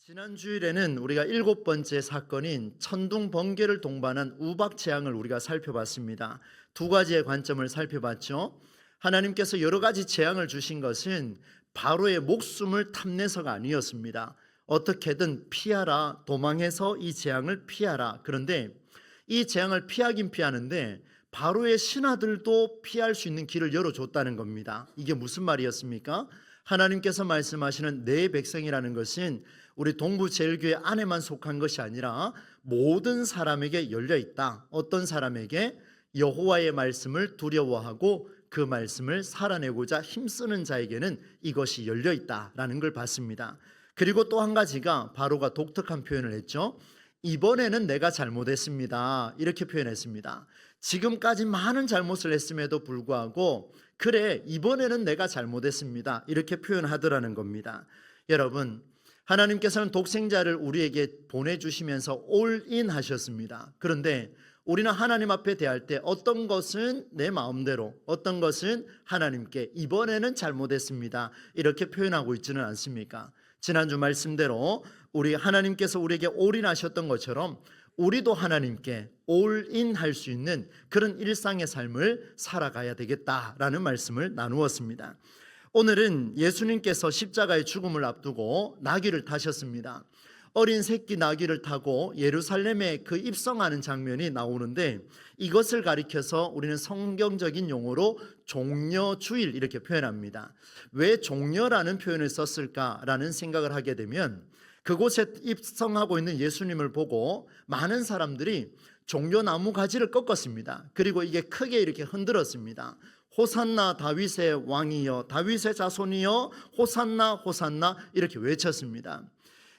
지난 주일에는 우리가 7번째 사건인 천둥 번개를 동반한 우박 재앙을 우리가 살펴봤습니다. 두 가지의 관점을 살펴봤죠. 하나님께서 여러 가지 재앙을 주신 것은 바로의 목숨을 탐내서가 아니었습니다. 어떻게든 피하라, 도망해서 이 재앙을 피하라. 그런데 이 재앙을 피하긴 피하는데 바로의 신하들도 피할 수 있는 길을 열어줬다는 겁니다. 이게 무슨 말이었습니까? 하나님께서 말씀하시는 내 백성이라는 것은 우리 동부제일교회 안에만 속한 것이 아니라 모든 사람에게 열려 있다. 어떤 사람에게? 여호와의 말씀을 두려워하고 그 말씀을 살아내고자 힘쓰는 자에게는 이것이 열려 있다라는 걸 봤습니다. 그리고 또 한 가지가 바로가 독특한 표현을 했죠. 이번에는 내가 잘못했습니다. 이렇게 표현했습니다. 지금까지 많은 잘못을 했음에도 불구하고 그래 이번에는 내가 잘못했습니다. 이렇게 표현하더라는 겁니다. 여러분, 하나님께서는 독생자를 우리에게 보내주시면서 올인 하셨습니다. 그런데 우리는 하나님 앞에 대할 때 어떤 것은 내 마음대로, 어떤 것은 하나님께 이번에는 잘못했습니다. 이렇게 표현하고 있지는 않습니까? 지난주 말씀대로 우리 하나님께서 우리에게 올인하셨던 것처럼 우리도 하나님께 올인할 수 있는 그런 일상의 삶을 살아가야 되겠다라는 말씀을 나누었습니다. 오늘은 예수님께서 십자가의 죽음을 앞두고 나귀를 타셨습니다. 어린 새끼 나귀를 타고 예루살렘에 그 입성하는 장면이 나오는데 이것을 가리켜서 우리는 성경적인 용어로 종려주일 이렇게 표현합니다. 왜 종려라는 표현을 썼을까라는 생각을 하게 되면 그곳에 입성하고 있는 예수님을 보고 많은 사람들이 종려나무 가지를 꺾었습니다. 그리고 이게 크게 이렇게 흔들었습니다. 호산나 다윗의 왕이여, 다윗의 자손이여, 호산나 호산나 이렇게 외쳤습니다.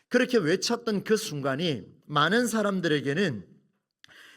그렇게 외쳤던 그 순간이 많은 사람들에게는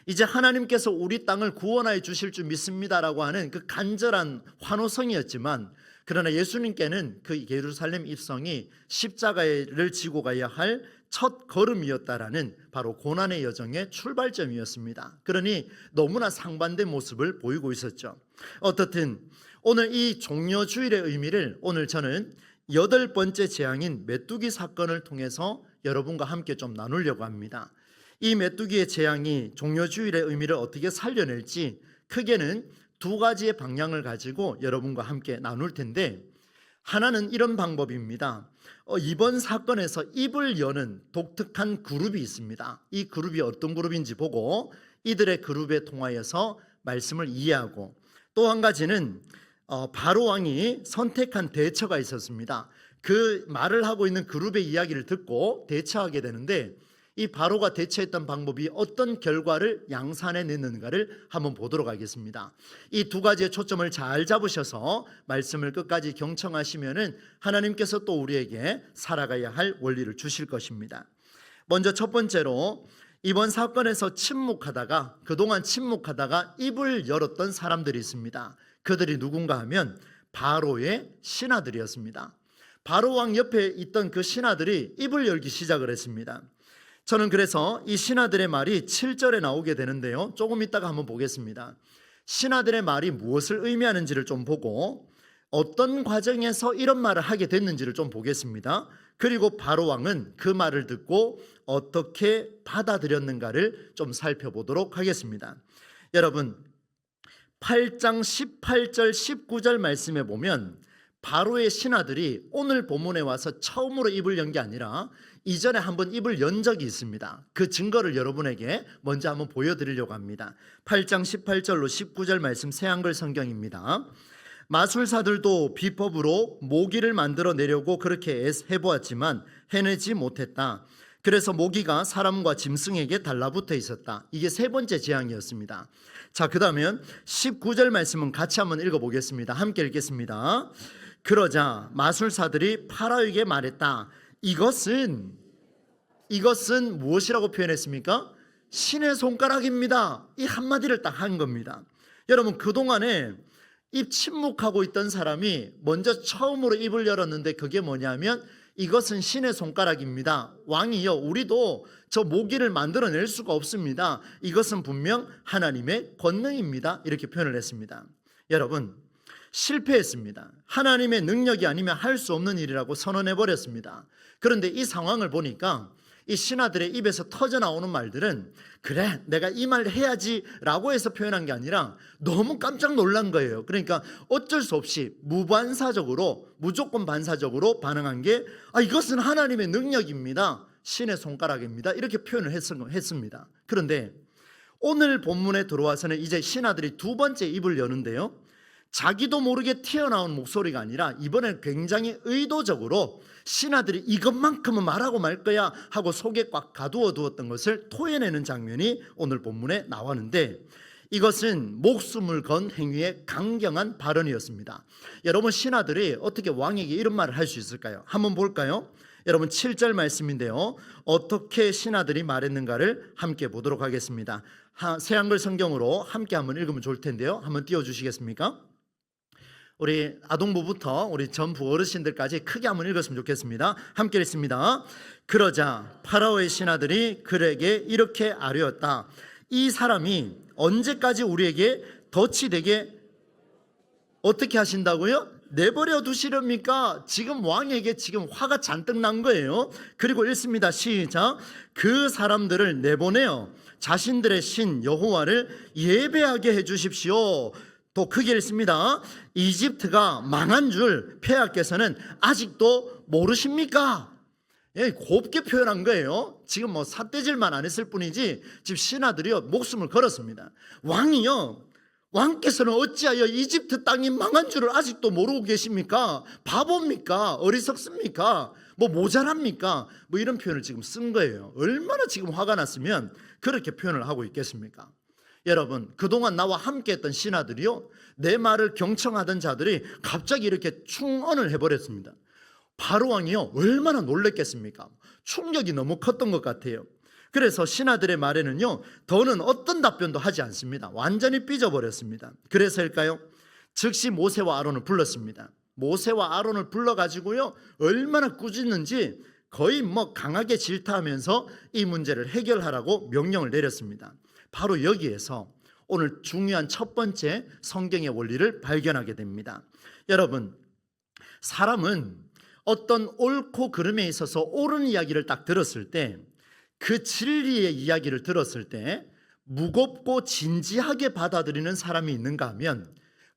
이제 하나님께서 우리 땅을 구원하여 주실 줄 믿습니다라고 하는 그 간절한 환호성이었지만, 그러나 예수님께는 그 예루살렘 입성이 십자가를 지고 가야 할 첫 걸음이었다라는 바로 고난의 여정의 출발점이었습니다. 그러니 너무나 상반된 모습을 보이고 있었죠. 어떻든 오늘 이 종려주일의 의미를 오늘 저는 8번째 재앙인 메뚜기 사건을 통해서 여러분과 함께 좀 나누려고 합니다. 이 메뚜기의 재앙이 종려주일의 의미를 어떻게 살려낼지 크게는 두 가지의 방향을 가지고 여러분과 함께 나눌 텐데, 하나는 이런 방법입니다. 이번 사건에서 입을 여는 독특한 그룹이 있습니다. 이 그룹이 어떤 그룹인지 보고 이들의 그룹에 통하여서 말씀을 이해하고, 또 한 가지는 바로 왕이 선택한 대처가 있었습니다. 그 말을 하고 있는 그룹의 이야기를 듣고 대처하게 되는데 이 바로가 대처했던 방법이 어떤 결과를 양산해냈는가를 한번 보도록 하겠습니다. 이 두 가지의 초점을 잘 잡으셔서 말씀을 끝까지 경청하시면은 하나님께서 또 우리에게 살아가야 할 원리를 주실 것입니다. 먼저 첫 번째로 이번 사건에서 그동안 침묵하다가 입을 열었던 사람들이 있습니다. 그들이 누군가 하면 바로의 신하들이었습니다. 바로 왕 옆에 있던 그 신하들이 입을 열기 시작을 했습니다. 저는 그래서 이 신하들의 말이 7절에 나오게 되는데요, 조금 이따가 한번 보겠습니다. 신하들의 말이 무엇을 의미하는지를 좀 보고 어떤 과정에서 이런 말을 하게 됐는지를 좀 보겠습니다. 그리고 바로 왕은 그 말을 듣고 어떻게 받아들였는가를 좀 살펴보도록 하겠습니다. 여러분, 8장 18절 19절 말씀에 보면 바로의 신하들이 오늘 본문에 와서 처음으로 입을 연 게 아니라 이전에 한번 입을 연 적이 있습니다. 그 증거를 여러분에게 먼저 한번 보여드리려고 합니다. 8장 18절로 19절 말씀 새한글 성경입니다. 마술사들도 비법으로 모기를 만들어 내려고 그렇게 해보았지만 해내지 못했다. 그래서 모기가 사람과 짐승에게 달라붙어 있었다. 이게 세 번째 재앙이었습니다. 자, 그 다음에 19절 말씀은 같이 한번 읽어보겠습니다. 함께 읽겠습니다. 그러자 마술사들이 파라오에게 말했다. 이것은 무엇이라고 표현했습니까? 신의 손가락입니다. 이 한마디를 딱 한 겁니다. 여러분, 그동안에 입 침묵하고 있던 사람이 먼저 처음으로 입을 열었는데 그게 뭐냐면 이것은 신의 손가락입니다. 왕이요, 우리도 저 모기를 만들어낼 수가 없습니다. 이것은 분명 하나님의 권능입니다. 이렇게 표현을 했습니다. 여러분, 실패했습니다. 하나님의 능력이 아니면 할 수 없는 일이라고 선언해 버렸습니다. 그런데 이 상황을 보니까 이 신하들의 입에서 터져 나오는 말들은 그래 내가 이 말 해야지 라고 해서 표현한 게 아니라 너무 깜짝 놀란 거예요. 그러니까 어쩔 수 없이 무반사적으로 무조건 반사적으로 반응한 게 이것은 하나님의 능력입니다, 신의 손가락입니다, 이렇게 표현을 했습니다. 그런데 오늘 본문에 들어와서는 이제 신하들이 두 번째 입을 여는데요, 자기도 모르게 튀어나온 목소리가 아니라 이번엔 굉장히 의도적으로 신하들이 이것만큼은 말하고 말 거야 하고 속에 꽉 가두어 두었던 것을 토해내는 장면이 오늘 본문에 나왔는데, 이것은 목숨을 건 행위의 강경한 발언이었습니다. 여러분, 신하들이 어떻게 왕에게 이런 말을 할 수 있을까요? 한번 볼까요? 여러분, 7절 말씀인데요, 어떻게 신하들이 말했는가를 함께 보도록 하겠습니다. 새한글 성경으로 함께 한번 읽으면 좋을 텐데요, 한번 띄워주시겠습니까? 우리 아동부부터 우리 전부 어르신들까지 크게 한번 읽었으면 좋겠습니다. 함께 읽습니다. 그러자 파라오의 신하들이 그에게 이렇게 아뢰었다. 이 사람이 언제까지 우리에게 덫이 되게 어떻게 하신다고요? 내버려 두시렵니까? 지금 왕에게 지금 화가 잔뜩 난 거예요. 그리고 읽습니다. 시작. 그 사람들을 내보내어 자신들의 신 여호와를 예배하게 해주십시오. 또 크게 읽습니다. 이집트가 망한 줄 폐하께서는 아직도 모르십니까? 곱게 표현한 거예요. 지금 뭐 삿대질만 안 했을 뿐이지 지금 신하들이요 목숨을 걸었습니다. 왕이요, 왕께서는 어찌하여 이집트 땅이 망한 줄을 아직도 모르고 계십니까? 바보입니까? 어리석습니까? 뭐 모자랍니까? 뭐 이런 표현을 지금 쓴 거예요. 얼마나 지금 화가 났으면 그렇게 표현을 하고 있겠습니까? 여러분, 그동안 나와 함께했던 신하들이요, 내 말을 경청하던 자들이 갑자기 이렇게 충언을 해버렸습니다. 바로왕이요 얼마나 놀랬겠습니까? 충격이 너무 컸던 것 같아요. 그래서 신하들의 말에는요 더는 어떤 답변도 하지 않습니다. 완전히 삐져버렸습니다. 그래서일까요? 즉시 모세와 아론을 불렀습니다. 모세와 아론을 불러가지고요 얼마나 꾸짖는지 거의 뭐 강하게 질타하면서 이 문제를 해결하라고 명령을 내렸습니다. 바로 여기에서 오늘 중요한 첫 번째 성경의 원리를 발견하게 됩니다. 여러분, 사람은 어떤 옳고 그름에 있어서 옳은 이야기를 딱 들었을 때, 그 진리의 이야기를 들었을 때 무겁고 진지하게 받아들이는 사람이 있는가 하면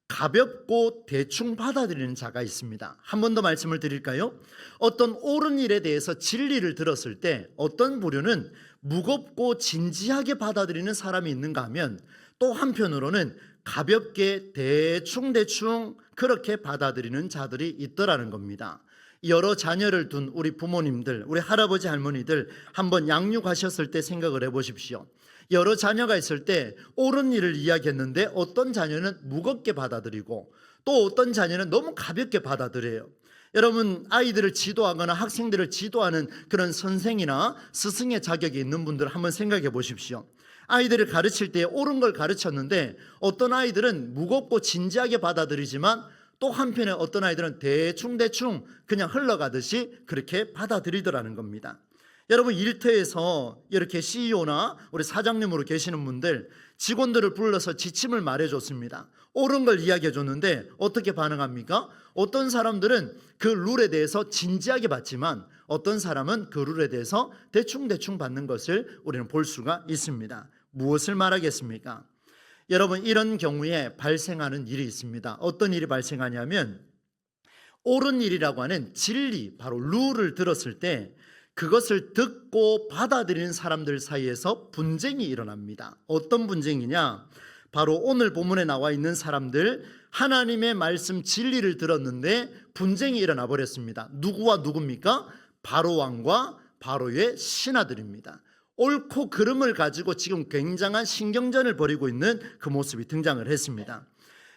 가볍고 대충 받아들이는 자가 있습니다. 한 번 더 말씀을 드릴까요? 어떤 옳은 일에 대해서 진리를 들었을 때 어떤 부류는 무겁고 진지하게 받아들이는 사람이 있는가 하면 또 한편으로는 가볍게 대충 그렇게 받아들이는 자들이 있더라는 겁니다. 여러 자녀를 둔 우리 부모님들, 우리 할아버지 할머니들 한번 양육하셨을 때 생각을 해보십시오. 여러 자녀가 있을 때 옳은 일을 이야기했는데 어떤 자녀는 무겁게 받아들이고 또 어떤 자녀는 너무 가볍게 받아들여요. 여러분, 아이들을 지도하거나 학생들을 지도하는 그런 선생이나 스승의 자격이 있는 분들 한번 생각해 보십시오. 아이들을 가르칠 때 옳은 걸 가르쳤는데 어떤 아이들은 무겁고 진지하게 받아들이지만 또 한편에 어떤 아이들은 대충 그냥 흘러가듯이 그렇게 받아들이더라는 겁니다. 여러분, 일터에서 이렇게 CEO나 우리 사장님으로 계시는 분들 직원들을 불러서 지침을 말해줬습니다. 옳은 걸 이야기해줬는데 어떻게 반응합니까? 어떤 사람들은 그 룰에 대해서 진지하게 받지만 어떤 사람은 그 룰에 대해서 대충 받는 것을 우리는 볼 수가 있습니다. 무엇을 말하겠습니까? 여러분, 이런 경우에 발생하는 일이 있습니다. 어떤 일이 발생하냐면 옳은 일이라고 하는 진리, 바로 룰을 들었을 때 그것을 듣고 받아들이는 사람들 사이에서 분쟁이 일어납니다. 어떤 분쟁이냐? 바로 오늘 본문에 나와 있는 사람들, 하나님의 말씀 진리를 들었는데 분쟁이 일어나 버렸습니다. 누구와 누굽니까? 바로왕과 바로의 신하들입니다. 옳고 그름을 가지고 지금 굉장한 신경전을 벌이고 있는 그 모습이 등장을 했습니다.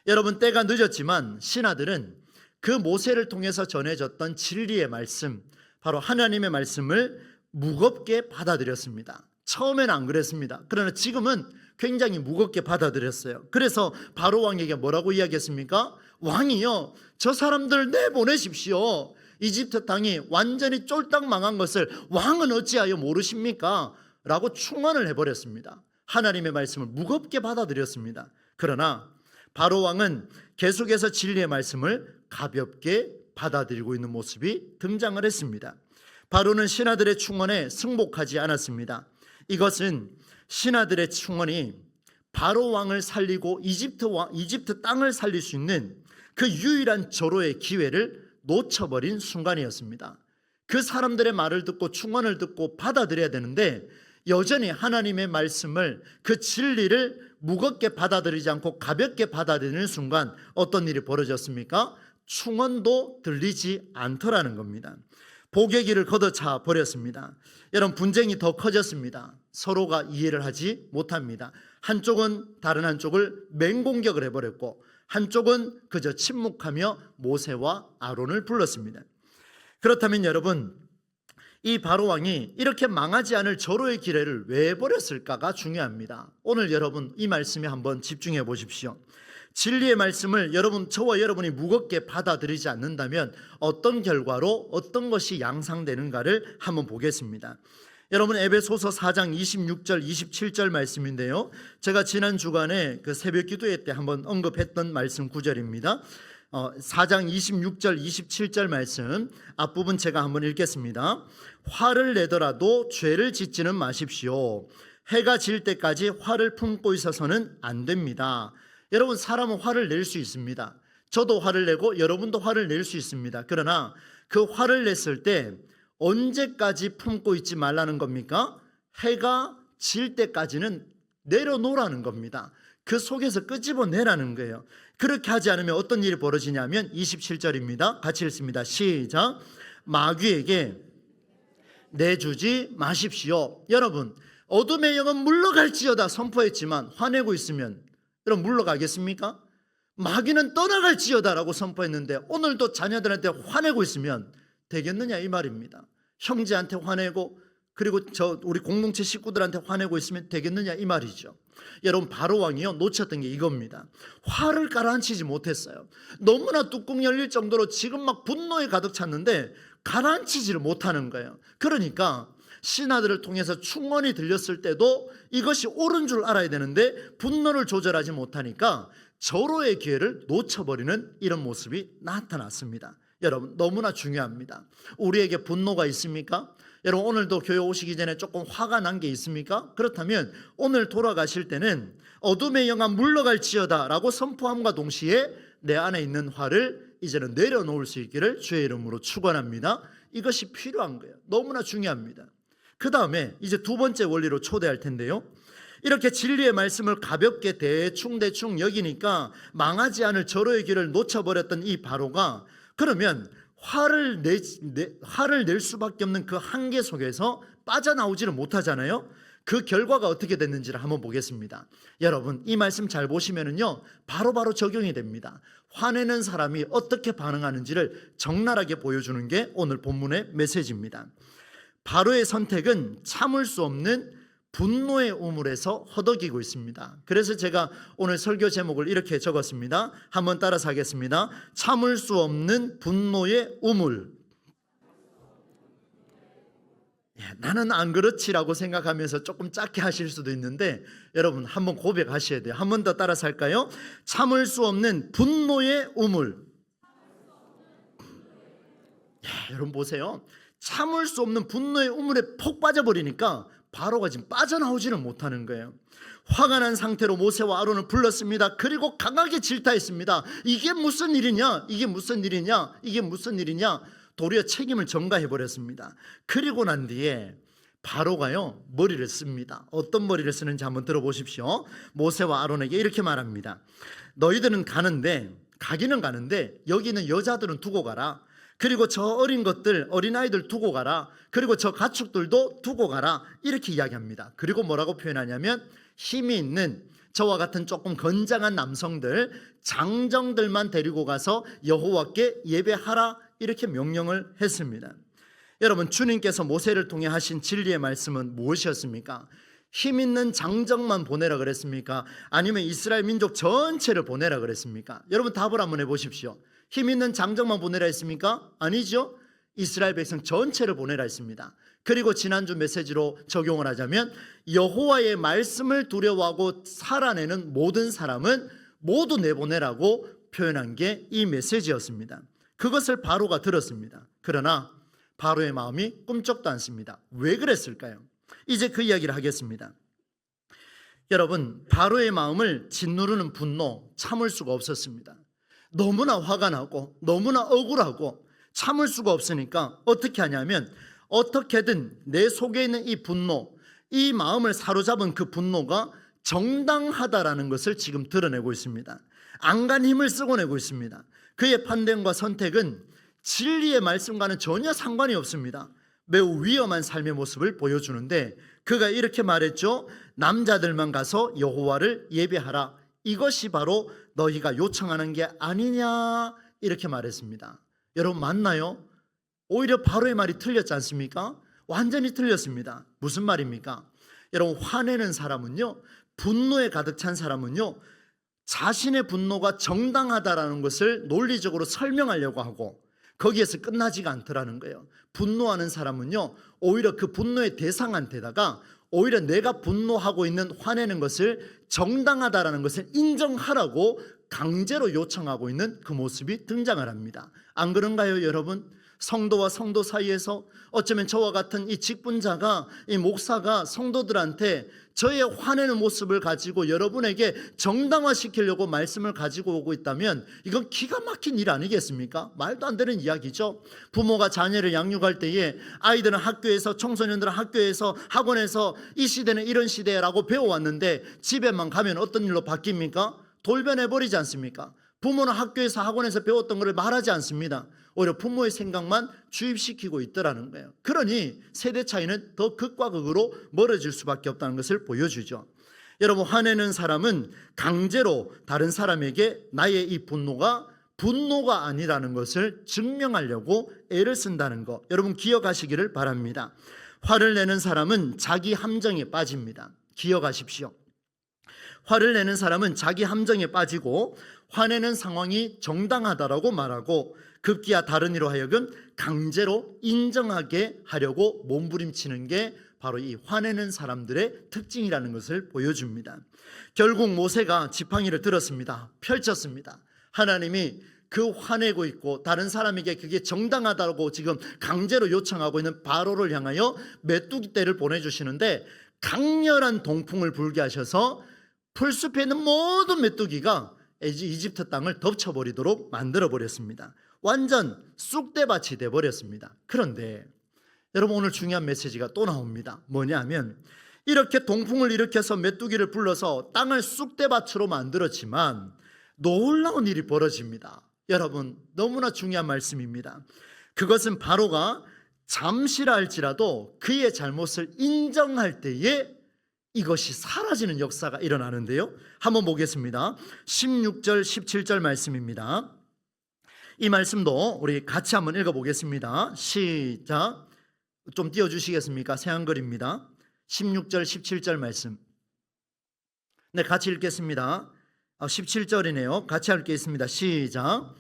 여러분, 때가 늦었지만 신하들은 그 모세를 통해서 전해졌던 진리의 말씀, 바로 하나님의 말씀을 무겁게 받아들였습니다. 처음에는 안 그랬습니다. 그러나 지금은 굉장히 무겁게 받아들였어요. 그래서 바로 왕에게 뭐라고 이야기했습니까? 왕이요, 저 사람들 내보내십시오. 이집트 땅이 완전히 쫄딱 망한 것을 왕은 어찌하여 모르십니까? 라고 충언을 해버렸습니다. 하나님의 말씀을 무겁게 받아들였습니다. 그러나 바로 왕은 계속해서 진리의 말씀을 가볍게 받아들이고 있는 모습이 등장을 했습니다. 바로는 신하들의 충원에 승복하지 않았습니다. 이것은 신하들의 충원이 바로 왕을 살리고 이집트 땅을 살릴 수 있는 그 유일한 절호의 기회를 놓쳐버린 순간이었습니다. 그 사람들의 말을 듣고 충원을 듣고 받아들여야 되는데 여전히 하나님의 말씀을, 그 진리를 무겁게 받아들이지 않고 가볍게 받아들이는 순간 어떤 일이 벌어졌습니까? 충원도 들리지 않더라는 겁니다. 복의 길을 걷어차 버렸습니다. 여러분, 분쟁이 더 커졌습니다. 서로가 이해를 하지 못합니다. 한쪽은 다른 한쪽을 맹공격을 해버렸고 한쪽은 그저 침묵하며 모세와 아론을 불렀습니다. 그렇다면 여러분, 이 바로 왕이 이렇게 망하지 않을 절호의 기회를 왜 버렸을까가 중요합니다. 오늘 여러분 이 말씀에 한번 집중해 보십시오. 진리의 말씀을 저와 여러분이 무겁게 받아들이지 않는다면 어떤 결과로 어떤 것이 양상되는가를 한번 보겠습니다. 여러분, 에베소서 4장 26절 27절 말씀인데요, 제가 지난 주간에 그 새벽 기도회 때 한번 언급했던 말씀 구절입니다. 4장 26절 27절 말씀 앞부분 제가 한번 읽겠습니다. 화를 내더라도 죄를 짓지는 마십시오. 해가 질 때까지 화를 품고 있어서는 안 됩니다. 여러분, 사람은 화를 낼 수 있습니다. 저도 화를 내고 여러분도 화를 낼 수 있습니다. 그러나 그 화를 냈을 때 언제까지 품고 있지 말라는 겁니까? 해가 질 때까지는 내려놓으라는 겁니다. 그 속에서 끄집어내라는 거예요. 그렇게 하지 않으면 어떤 일이 벌어지냐면 27절입니다. 같이 읽습니다. 시작. 마귀에게 내주지 마십시오. 여러분, 어둠의 영은 물러갈지어다 선포했지만 화내고 있으면 여러분 물러가겠습니까? 마귀는 떠나갈지어다라고 선포했는데 오늘도 자녀들한테 화내고 있으면 되겠느냐 이 말입니다. 형제한테 화내고 그리고 우리 공동체 식구들한테 화내고 있으면 되겠느냐 이 말이죠. 여러분, 바로 왕이요 놓쳤던 게 이겁니다. 화를 가라앉히지 못했어요. 너무나 뚜껑 열릴 정도로 지금 막 분노에 가득 찼는데 가라앉히지를 못하는 거예요. 그러니까 신하들을 통해서 충원이 들렸을 때도 이것이 옳은 줄 알아야 되는데 분노를 조절하지 못하니까 절호의 기회를 놓쳐버리는 이런 모습이 나타났습니다. 여러분, 너무나 중요합니다. 우리에게 분노가 있습니까? 여러분, 오늘도 교회 오시기 전에 조금 화가 난 게 있습니까? 그렇다면 오늘 돌아가실 때는 어둠의 영아 물러갈지어다 라고 선포함과 동시에 내 안에 있는 화를 이제는 내려놓을 수 있기를 주의 이름으로 축원합니다. 이것이 필요한 거예요. 너무나 중요합니다. 그 다음에 이제 두 번째 원리로 초대할 텐데요, 이렇게 진리의 말씀을 가볍게 대충 여기니까 망하지 않을 절호의 길을 놓쳐버렸던 이 바로가 그러면 화를 낼 수밖에 없는 그 한계 속에서 빠져나오지를 못하잖아요. 그 결과가 어떻게 됐는지를 한번 보겠습니다. 여러분, 이 말씀 잘 보시면은요 바로바로 적용이 됩니다. 화내는 사람이 어떻게 반응하는지를 적나라하게 보여주는 게 오늘 본문의 메시지입니다. 바로의 선택은 참을 수 없는 분노의 우물에서 허덕이고 있습니다. 그래서 제가 오늘 설교 제목을 이렇게 적었습니다. 한번 따라서 하겠습니다. 참을 수 없는 분노의 우물. 나는 안 그렇지라고 생각하면서 조금 작게 하실 수도 있는데 여러분 한번 고백하셔야 돼요. 한 번 더 따라서 할까요? 참을 수 없는 분노의 우물. 여러분 보세요. 참을 수 없는 분노의 우물에 폭 빠져버리니까 바로가 지금 빠져나오지는 못하는 거예요. 화가 난 상태로 모세와 아론을 불렀습니다. 그리고 강하게 질타했습니다. 이게 무슨 일이냐? 이게 무슨 일이냐? 이게 무슨 일이냐? 도리어 책임을 전가해버렸습니다. 그리고 난 뒤에 바로가요 머리를 씁니다. 어떤 머리를 쓰는지 한번 들어보십시오. 모세와 아론에게 이렇게 말합니다. 너희들은 가기는 가는데 여기는 여자들은 두고 가라. 그리고 저 어린 것들, 어린아이들 두고 가라. 그리고 저 가축들도 두고 가라. 이렇게 이야기합니다. 그리고 뭐라고 표현하냐면 힘이 있는 저와 같은 조금 건장한 남성들, 장정들만 데리고 가서 여호와께 예배하라. 이렇게 명령을 했습니다. 여러분, 주님께서 모세를 통해 하신 진리의 말씀은 무엇이었습니까? 힘 있는 장정만 보내라 그랬습니까? 아니면 이스라엘 민족 전체를 보내라 그랬습니까? 여러분 답을 한번 해보십시오. 힘 있는 장정만 보내라 했습니까? 아니죠. 이스라엘 백성 전체를 보내라 했습니다. 그리고 지난주 메시지로 적용을 하자면 여호와의 말씀을 두려워하고 살아내는 모든 사람은 모두 내보내라고 표현한 게 이 메시지였습니다. 그것을 바로가 들었습니다. 그러나 바로의 마음이 꿈쩍도 않습니다. 왜 그랬을까요? 이제 그 이야기를 하겠습니다. 여러분, 바로의 마음을 짓누르는 분노 참을 수가 없었습니다. 너무나 화가 나고 너무나 억울하고 참을 수가 없으니까 어떻게 하냐면 어떻게든 내 속에 있는 이 분노, 이 마음을 사로잡은 그 분노가 정당하다라는 것을 지금 드러내고 있습니다. 안간 힘을 쓰고 내고 있습니다. 그의 판단과 선택은 진리의 말씀과는 전혀 상관이 없습니다. 매우 위험한 삶의 모습을 보여주는데 그가 이렇게 말했죠. 남자들만 가서 여호와를 예배하라. 이것이 바로 너희가 요청하는 게 아니냐 이렇게 말했습니다. 여러분 맞나요? 오히려 바로의 말이 틀렸지 않습니까? 완전히 틀렸습니다. 무슨 말입니까? 여러분 화내는 사람은요, 분노에 가득 찬 사람은요, 자신의 분노가 정당하다라는 것을 논리적으로 설명하려고 하고 거기에서 끝나지가 않더라는 거예요. 분노하는 사람은요, 오히려 그 분노의 대상한테다가 오히려 내가 분노하고 있는 화내는 것을 정당하다라는 것을 인정하라고 강제로 요청하고 있는 그 모습이 등장을 합니다. 안 그런가요, 여러분? 성도와 성도 사이에서 어쩌면 저와 같은 이 직분자가, 이 목사가 성도들한테 저의 화내는 모습을 가지고 여러분에게 정당화시키려고 말씀을 가지고 오고 있다면 이건 기가 막힌 일 아니겠습니까? 말도 안 되는 이야기죠. 부모가 자녀를 양육할 때에 아이들은 학교에서, 청소년들은 학교에서, 학원에서 이 시대는 이런 시대라고 배워왔는데 집에만 가면 어떤 일로 바뀝니까? 돌변해버리지 않습니까? 부모는 학교에서, 학원에서 배웠던 것을 말하지 않습니다. 오히려 부모의 생각만 주입시키고 있더라는 거예요. 그러니 세대 차이는 더 극과 극으로 멀어질 수밖에 없다는 것을 보여주죠. 여러분, 화내는 사람은 강제로 다른 사람에게 나의 이 분노가 아니라는 것을 증명하려고 애를 쓴다는 거, 여러분 기억하시기를 바랍니다. 화를 내는 사람은 자기 함정에 빠집니다. 기억하십시오. 화를 내는 사람은 자기 함정에 빠지고 화내는 상황이 정당하다라고 말하고 급기야 다른 이로 하여금 강제로 인정하게 하려고 몸부림치는 게 바로 이 화내는 사람들의 특징이라는 것을 보여줍니다. 결국 모세가 지팡이를 들었습니다. 펼쳤습니다. 하나님이 그 화내고 있고 다른 사람에게 그게 정당하다고 지금 강제로 요청하고 있는 바로를 향하여 메뚜기 떼를 보내주시는데 강렬한 동풍을 불게 하셔서 풀숲에 있는 모든 메뚜기가 이집트 땅을 덮쳐버리도록 만들어버렸습니다. 완전 쑥대밭이 되어버렸습니다. 그런데 여러분, 오늘 중요한 메시지가 또 나옵니다. 뭐냐면 이렇게 동풍을 일으켜서 메뚜기를 불러서 땅을 쑥대밭으로 만들었지만 놀라운 일이 벌어집니다. 여러분, 너무나 중요한 말씀입니다. 그것은 바로가 잠시라 할지라도 그의 잘못을 인정할 때에 이것이 사라지는 역사가 일어나는데요. 한번 보겠습니다. 16절 17절 말씀입니다. 이 말씀도 우리 같이 한번 읽어보겠습니다. 시작. 좀 띄워주시겠습니까? 새 한글입니다. 16절 17절 말씀. 네, 같이 읽겠습니다. 17절이네요. 같이 읽겠습니다. 시작.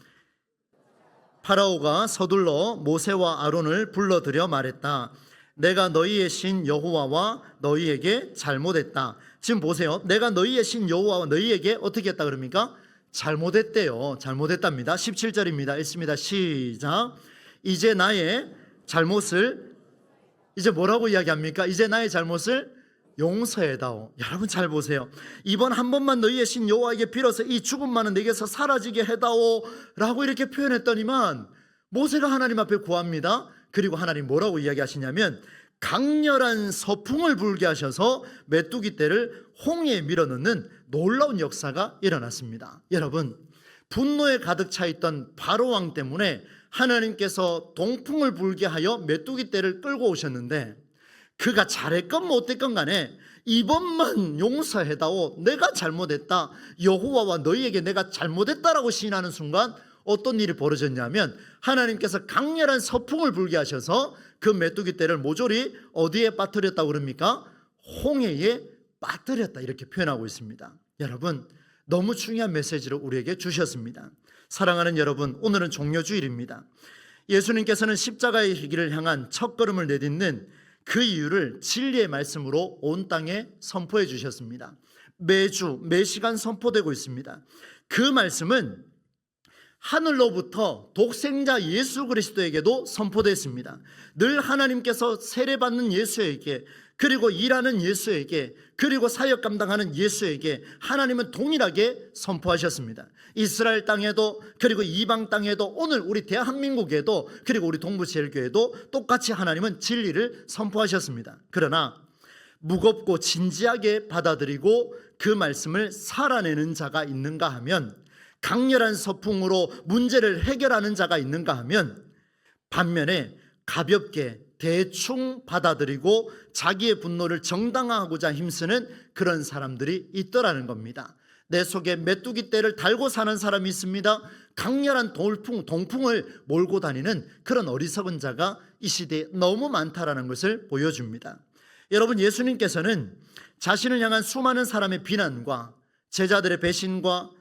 파라오가 서둘러 모세와 아론을 불러들여 말했다. 내가 너희의 신 여호와와 너희에게 잘못했다. 지금 보세요. 내가 너희의 신 여호와와 너희에게 어떻게 했다 그럽니까? 잘못했대요. 잘못했답니다. 17절입니다. 읽습니다. 시작. 이제 나의 잘못을, 이제 뭐라고 이야기합니까? 이제 나의 잘못을 용서해다오. 여러분 잘 보세요. 이번 한 번만 너희의 신 여호와에게 빌어서 이 죽음만은 내게서 사라지게 해다오 라고 이렇게 표현했더니만 모세가 하나님 앞에 구합니다. 그리고 하나님 뭐라고 이야기하시냐면 강렬한 서풍을 불게 하셔서 메뚜기 떼를 홍해에 밀어넣는 놀라운 역사가 일어났습니다. 여러분, 분노에 가득 차 있던 바로 왕 때문에 하나님께서 동풍을 불게 하여 메뚜기 떼를 끌고 오셨는데 그가 잘했건 못했건 간에 이번만 용서해다오. 내가 잘못했다. 여호와와 너희에게 내가 잘못했다라고 시인하는 순간 어떤 일이 벌어졌냐면 하나님께서 강렬한 서풍을 불게 하셔서 그 메뚜기 떼를 모조리 어디에 빠뜨렸다고 그럽니까? 홍해에 빠뜨렸다, 이렇게 표현하고 있습니다. 여러분, 너무 중요한 메시지를 우리에게 주셨습니다. 사랑하는 여러분, 오늘은 종려주일입니다. 예수님께서는 십자가의 길을 향한 첫걸음을 내딛는 그 이유를 진리의 말씀으로 온 땅에 선포해 주셨습니다. 매주 매시간 선포되고 있습니다. 그 말씀은 하늘로부터 독생자 예수 그리스도에게도 선포됐습니다. 늘 하나님께서 세례받는 예수에게, 그리고 일하는 예수에게, 그리고 사역 감당하는 예수에게 하나님은 동일하게 선포하셨습니다. 이스라엘 땅에도, 그리고 이방 땅에도, 오늘 우리 대한민국에도, 그리고 우리 동부제일교회도 똑같이 하나님은 진리를 선포하셨습니다. 그러나 무겁고 진지하게 받아들이고 그 말씀을 살아내는 자가 있는가 하면, 강렬한 서풍으로 문제를 해결하는 자가 있는가 하면, 반면에 가볍게 대충 받아들이고 자기의 분노를 정당화하고자 힘쓰는 그런 사람들이 있더라는 겁니다. 내 속에 메뚜기 떼를 달고 사는 사람이 있습니다. 강렬한 동풍을 몰고 다니는 그런 어리석은 자가 이 시대에 너무 많다라는 것을 보여줍니다. 여러분, 예수님께서는 자신을 향한 수많은 사람의 비난과 제자들의 배신과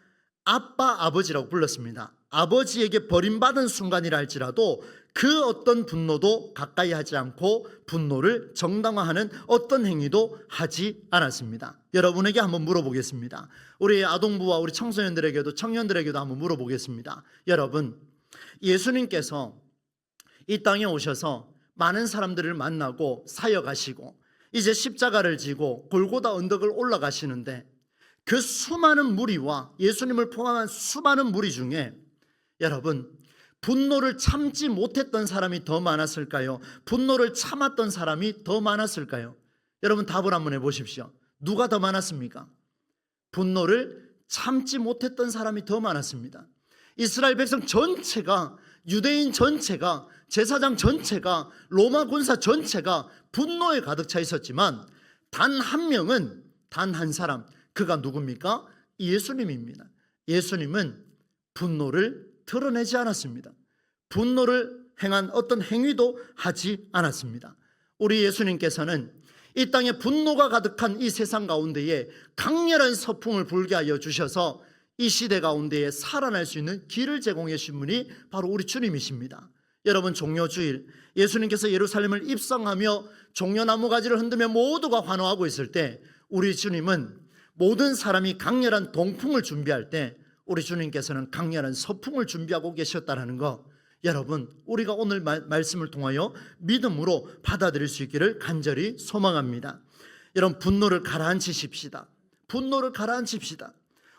아빠, 아버지라고 불렀습니다. 아버지에게 버림받은 순간이라 할지라도 그 어떤 분노도 가까이 하지 않고 분노를 정당화하는 어떤 행위도 하지 않았습니다. 여러분에게 한번 물어보겠습니다. 우리 아동부와 우리 청소년들에게도, 청년들에게도 한번 물어보겠습니다. 여러분, 예수님께서 이 땅에 오셔서 많은 사람들을 만나고 사역하시고 이제 십자가를 지고 골고다 언덕을 올라가시는데, 그 수많은 무리와 예수님을 포함한 수많은 무리 중에 여러분, 분노를 참지 못했던 사람이 더 많았을까요? 분노를 참았던 사람이 더 많았을까요? 여러분, 답을 한번 해보십시오. 누가 더 많았습니까? 분노를 참지 못했던 사람이 더 많았습니다. 이스라엘 백성 전체가, 유대인 전체가, 제사장 전체가, 로마 군사 전체가 분노에 가득 차 있었지만 단 한 명은, 단 한 사람, 그가 누굽니까? 예수님입니다. 예수님은 분노를 드러내지 않았습니다. 분노를 행한 어떤 행위도 하지 않았습니다. 우리 예수님께서는 이 땅에 분노가 가득한 이 세상 가운데에 강렬한 서풍을 불게 하여 주셔서 이 시대 가운데에 살아날 수 있는 길을 제공해 주신 분이 바로 우리 주님이십니다. 여러분, 종려주일 예수님께서 예루살렘을 입성하며 종려나무 가지를 흔들며 모두가 환호하고 있을 때, 우리 주님은 모든 사람이 강렬한 동풍을 준비할 때 우리 주님께서는 강렬한 서풍을 준비하고 계셨다는 거, 여러분, 우리가 오늘 말씀을 통하여 믿음으로 받아들일 수 있기를 간절히 소망합니다. 여러분, 분노를 가라앉히십시다. 분노를 가라앉힙시다.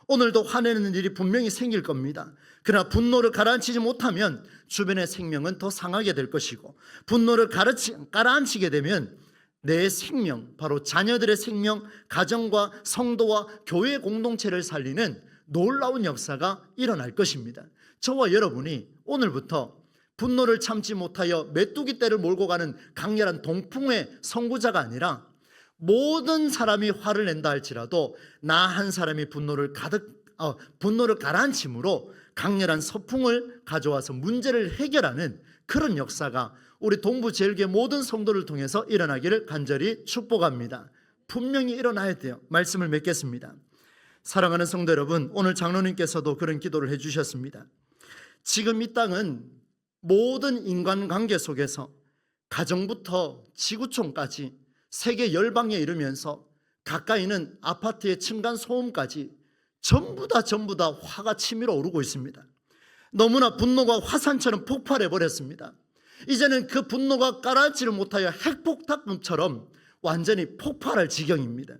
오늘도 화내는 일이 분명히 생길 겁니다. 그러나 분노를 가라앉히지 못하면 주변의 생명은 더 상하게 될 것이고, 분노를 가라앉히게 되면 내 생명, 바로 자녀들의 생명, 가정과 성도와 교회 공동체를 살리는 놀라운 역사가 일어날 것입니다. 저와 여러분이 오늘부터 분노를 참지 못하여 메뚜기 떼를 몰고 가는 강렬한 동풍의 선구자가 아니라, 모든 사람이 화를 낸다 할지라도 나 한 사람이 분노를 가라앉힘으로 강렬한 서풍을 가져와서 문제를 해결하는 그런 역사가 우리 동부제일교회 모든 성도를 통해서 일어나기를 간절히 축복합니다. 분명히 일어나야 돼요. 말씀을 맺겠습니다. 사랑하는 성도 여러분, 오늘 장로님께서도 그런 기도를 해주셨습니다. 지금 이 땅은 모든 인간관계 속에서 가정부터 지구촌까지 세계 열방에 이르면서 가까이는 아파트의 층간소음까지 전부 다 화가 치밀어 오르고 있습니다. 너무나 분노가 화산처럼 폭발해버렸습니다. 이제는 그 분노가 가라앉지를 못하여 핵폭탄처럼 완전히 폭발할 지경입니다.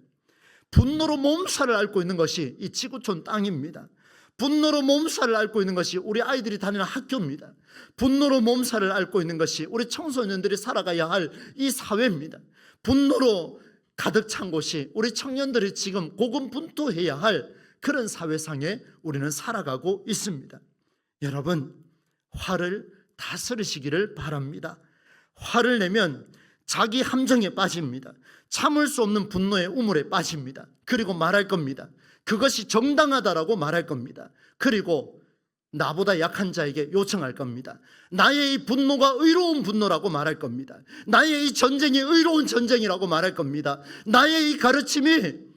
분노로 몸살을 앓고 있는 것이 이 지구촌 땅입니다. 분노로 몸살을 앓고 있는 것이 우리 아이들이 다니는 학교입니다. 분노로 몸살을 앓고 있는 것이 우리 청소년들이 살아가야 할 이 사회입니다. 분노로 가득 찬 곳이 우리 청년들이 지금 고군분투해야 할 그런 사회상에 우리는 살아가고 있습니다. 여러분, 화를 다스리시기를 바랍니다. 화를 내면 자기 함정에 빠집니다. 참을 수 없는 분노의 우물에 빠집니다. 그리고 말할 겁니다. 그것이 정당하다라고 말할 겁니다. 그리고 나보다 약한 자에게 요청할 겁니다. 나의 이 분노가 의로운 분노라고 말할 겁니다. 나의 이 전쟁이 의로운 전쟁이라고 말할 겁니다. 나의 이 가르침이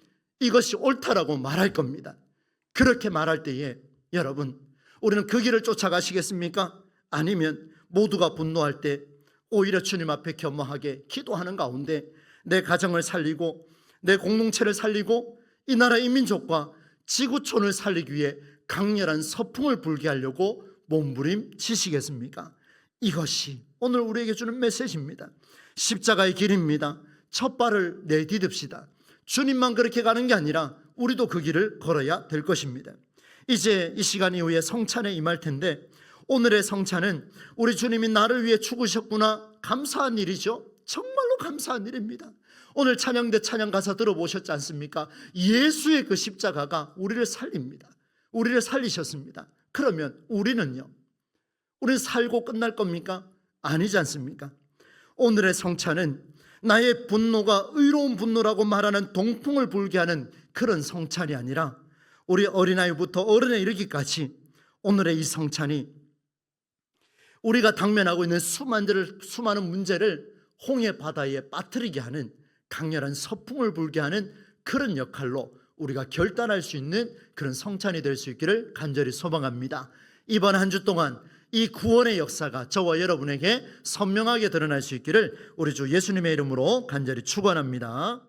이것이 옳다라고 말할 겁니다. 그렇게 말할 때에 여러분, 우리는 그 길을 쫓아가시겠습니까? 아니면 모두가 분노할 때 오히려 주님 앞에 겸허하게 기도하는 가운데 내 가정을 살리고 내 공동체를 살리고 이 나라 이 민족과 지구촌을 살리기 위해 강렬한 서풍을 불게 하려고 몸부림치시겠습니까? 이것이 오늘 우리에게 주는 메시지입니다. 십자가의 길입니다. 첫 발을 내디딥시다. 주님만 그렇게 가는 게 아니라 우리도 그 길을 걸어야 될 것입니다. 이제 이 시간 이후에 성찬에 임할 텐데, 오늘의 성찬은 우리 주님이 나를 위해 죽으셨구나, 감사한 일이죠. 정말로 감사한 일입니다. 오늘 찬양대 찬양 가사 들어보셨지 않습니까? 예수의 그 십자가가 우리를 살립니다. 우리를 살리셨습니다. 그러면 우리는요? 우리는 살고 끝날 겁니까? 아니지 않습니까? 오늘의 성찬은 나의 분노가 의로운 분노라고 말하는 동풍을 불게 하는 그런 성찬이 아니라, 우리 어린아이부터 어른에 이르기까지 오늘의 이 성찬이 우리가 당면하고 있는 수많은 문제를 홍해 바다에 빠뜨리게 하는, 강렬한 서풍을 불게 하는 그런 역할로 우리가 결단할 수 있는 그런 성찬이 될 수 있기를 간절히 소망합니다. 이번 한 주 동안 이 구원의 역사가 저와 여러분에게 선명하게 드러날 수 있기를 우리 주 예수님의 이름으로 간절히 축원합니다.